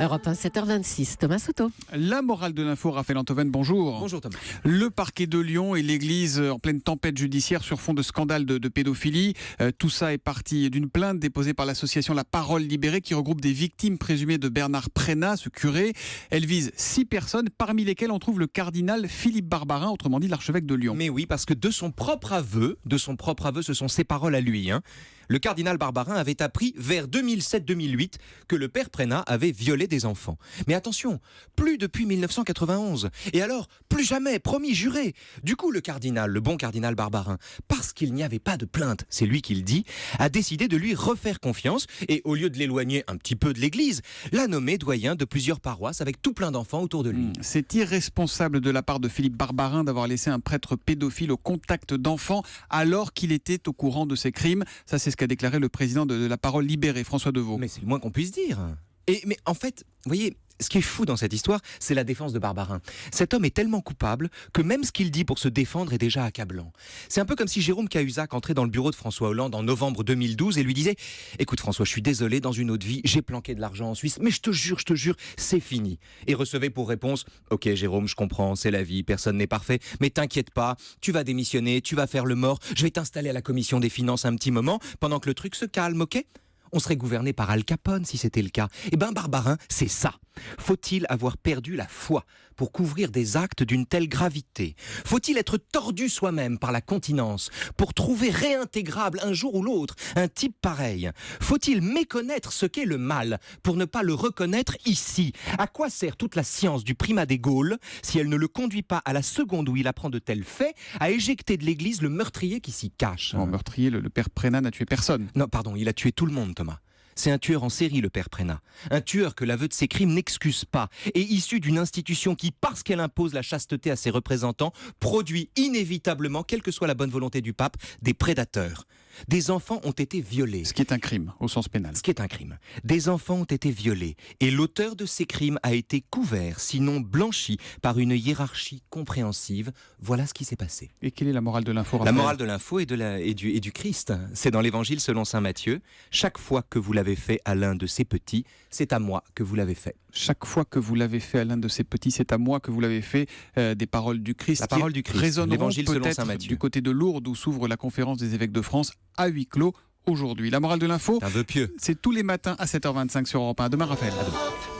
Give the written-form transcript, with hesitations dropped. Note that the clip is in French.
Europe 1, 7h26, Thomas Soto. La morale de l'info, Raphaël Antoven, bonjour. Bonjour Thomas. Le parquet de Lyon et l'église en pleine tempête judiciaire sur fond de scandale de pédophilie. Tout ça est parti d'une plainte déposée par l'association La Parole Libérée qui regroupe des victimes présumées de Bernard Prénat, ce curé. Elle vise 6 personnes, parmi lesquelles on trouve le cardinal Philippe Barbarin, autrement dit l'archevêque de Lyon. Mais oui, parce que de son propre aveu, ce sont ses paroles à lui. Le cardinal Barbarin avait appris vers 2007-2008 que le père Prénat avait violé des enfants. Mais attention, plus depuis 1991. Et alors, plus jamais, promis, juré. Du coup, le bon cardinal Barbarin, parce qu'il n'y avait pas de plainte, c'est lui qui le dit, a décidé de lui refaire confiance et au lieu de l'éloigner un petit peu de l'église, l'a nommé doyen de plusieurs paroisses avec tout plein d'enfants autour de lui. C'est irresponsable de la part de Philippe Barbarin d'avoir laissé un prêtre pédophile au contact d'enfants alors qu'il était au courant de ces crimes. Ça, c'est ce qu'a déclaré le président de La Parole Libérée, François Deveau. Mais c'est le moins qu'on puisse dire. Mais en fait, vous voyez, ce qui est fou dans cette histoire, c'est la défense de Barbarin. Cet homme est tellement coupable que même ce qu'il dit pour se défendre est déjà accablant. C'est un peu comme si Jérôme Cahuzac entrait dans le bureau de François Hollande en novembre 2012 et lui disait « Écoute François, je suis désolé, dans une autre vie, j'ai planqué de l'argent en Suisse, mais je te jure, c'est fini. » Et recevait pour réponse « Ok Jérôme, je comprends, c'est la vie, personne n'est parfait, mais t'inquiète pas, tu vas démissionner, tu vas faire le mort, je vais t'installer à la commission des finances un petit moment pendant que le truc se calme, ok ?» On serait gouverné par Al Capone si c'était le cas. Eh ben Barbarin, c'est ça. Faut-il avoir perdu la foi pour couvrir des actes d'une telle gravité? Faut-il être tordu soi-même par la continence pour trouver réintégrable un jour ou l'autre un type pareil? Faut-il méconnaître ce qu'est le mal pour ne pas le reconnaître ici? À quoi sert toute la science du primat des Gaules si elle ne le conduit pas à la seconde où il apprend de tels faits à éjecter de l'église le meurtrier qui s'y cache? En meurtrier, le père Prénat n'a tué personne. Non, pardon, il a tué tout le monde, Thomas. C'est un tueur en série, le père Prénat. Un tueur que l'aveu de ses crimes n'excuse pas et issu d'une institution qui, parce qu'elle impose la chasteté à ses représentants, produit inévitablement, quelle que soit la bonne volonté du pape, des prédateurs. Des enfants ont été violés. Ce qui est un crime, au sens pénal. Ce qui est un crime. Des enfants ont été violés et l'auteur de ces crimes a été couvert, sinon blanchi, par une hiérarchie compréhensive. Voilà ce qui s'est passé. Et quelle est la morale de l'info, La morale de l'info et du Christ. C'est dans l'évangile selon saint Matthieu. Chaque fois que vous l'avez fait à l'un de ces petits, c'est à moi que vous l'avez fait. Chaque fois que vous l'avez fait à l'un de ces petits, c'est à moi que vous l'avez fait. Des paroles du Christ. La parole du Christ. Résonneront L'évangile selon saint peut-être Matthieu. du côté de Lourdes où s'ouvre la conférence des évêques de France à huis clos aujourd'hui. La morale de l'info, C'est un vœu pieux. c'est tous les matins à 7h25 sur Europe 1. À demain, Raphaël. À demain.